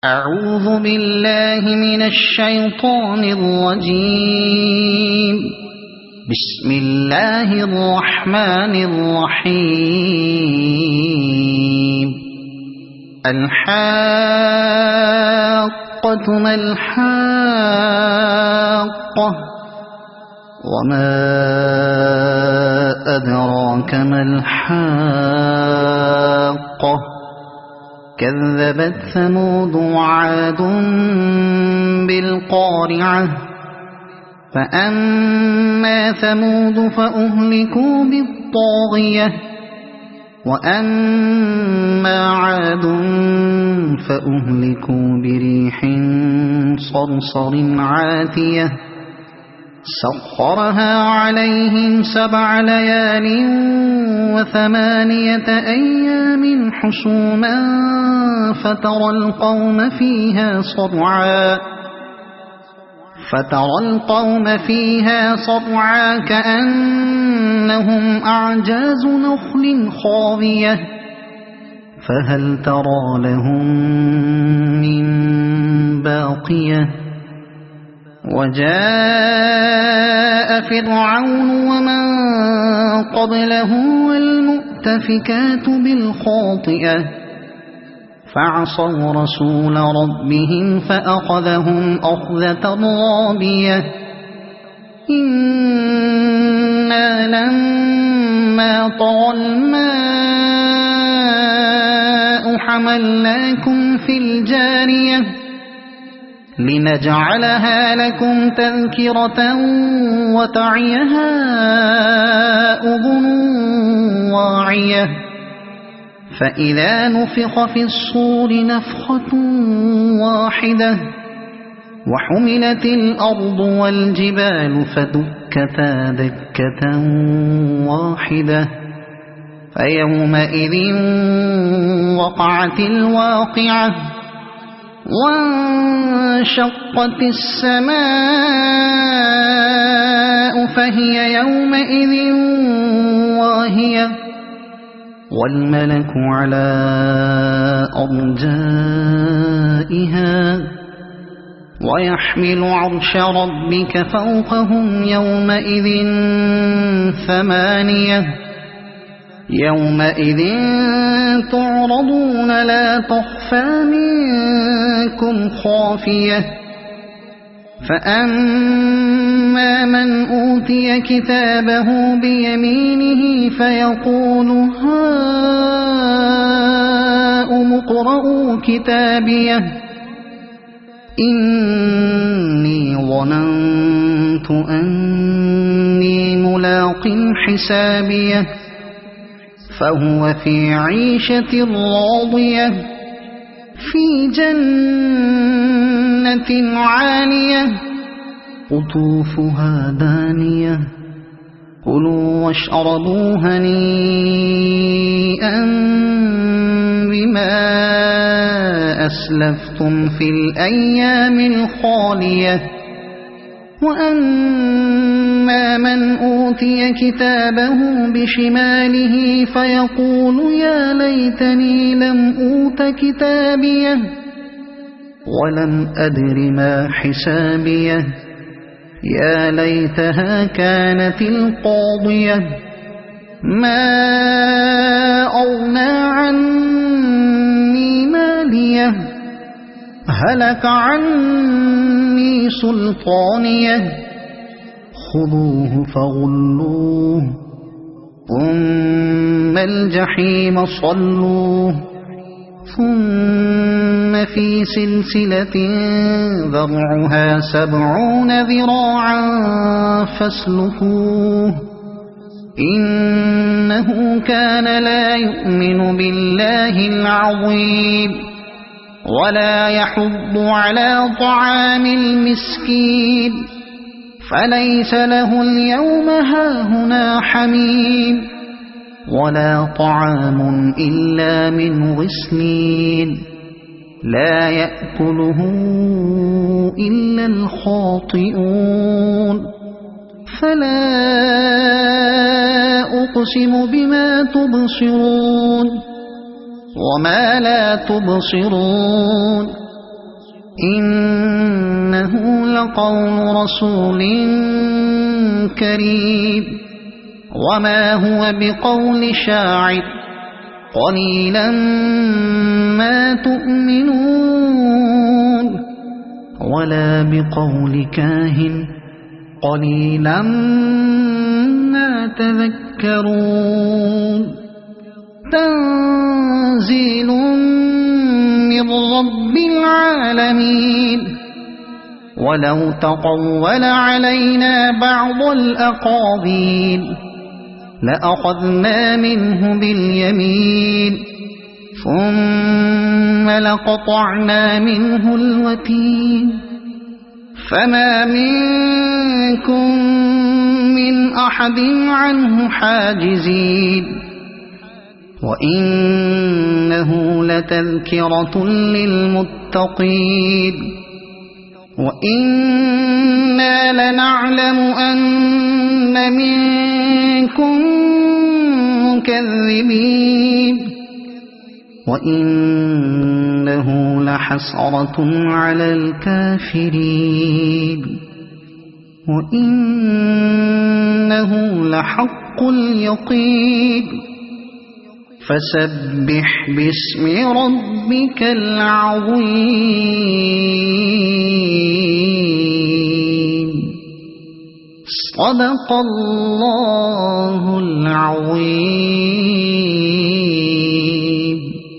أعوذ بالله من الشيطان الرجيم. بسم الله الرحمن الرحيم. الحاقة ما الحاقة وما أدراك ما الحاقة كذبت ثمود وعاد بالقارعة فأما ثمود فأهلكوا بالطاغية وأما عاد فأهلكوا بريح صرصر عاتية سخرها عليهم 7 ليال و8 أيام حسوما فترى القوم فيها صرعا كأنهم أعجاز نخل خاوية فهل ترى لهم من باقية وجاء فرعون ومن قبله والمؤتفكات بالخاطئة فعصوا رسول ربهم فأخذهم أخذة رابية إنا لما طغى الماء حملناكم في الجارية لنجعلها لكم تذكرة وتعيها أذن واعية فإذا نفخ في الصور نفخة واحدة وحملت الأرض والجبال فدكتا دكة واحدة فيومئذ وقعت الواقعة وانشقت السماء فهي يومئذ واهية والملك على أرجائها ويحمل عرش ربك فوقهم يومئذ 8 يومئذ تعرضون لا تخفى منكم خافية فأما من أوتي كتابه بيمينه فيقول هاؤم اقرءوا كتابيه إني ظننت أني ملاق حسابيه فهو في عيشة راضية في جنة عالية قطوفها دانية كلوا واشربوا هنيئا بما أسلفتم في الأيام الخالية وأما من أوتي كتابه بشماله فيقول يا ليتني لم أوت كتابيه ولم أدر ما حسابيه يا ليتها كانت القاضية ما أغنى عني ماليه هلك عني سلطانيه خذوه فغلوه ثم الجحيم صلوه ثم في سلسلة ذرعها 70 ذراعا فاسلكوه إنه كان لا يؤمن بالله العظيم ولا يحض على طعام المسكين فليس له اليوم هاهنا حميم ولا طعام إلا من غسلين لا يأكله إلا الخاطئون فلا أقسم بما تبصرون وما لا تبصرون إنه لقول رسول كريم وما هو بقول شاعر قليلا ما تؤمنون ولا بقول كاهن قليلا ما تذكرون تنزيل من رب العالمين ولو تقول علينا بعض الأقاويل لأخذنا منه باليمين ثم لقطعنا منه الوتين فما منكم من أحد عنه حاجزين وإنه لتذكرة للمتقين وإنا لنعلم أن منكم مكذبين وإنه لحسرة على الكافرين وإنه لحق اليقين فسبح باسم ربك العظيم صدق الله العظيم.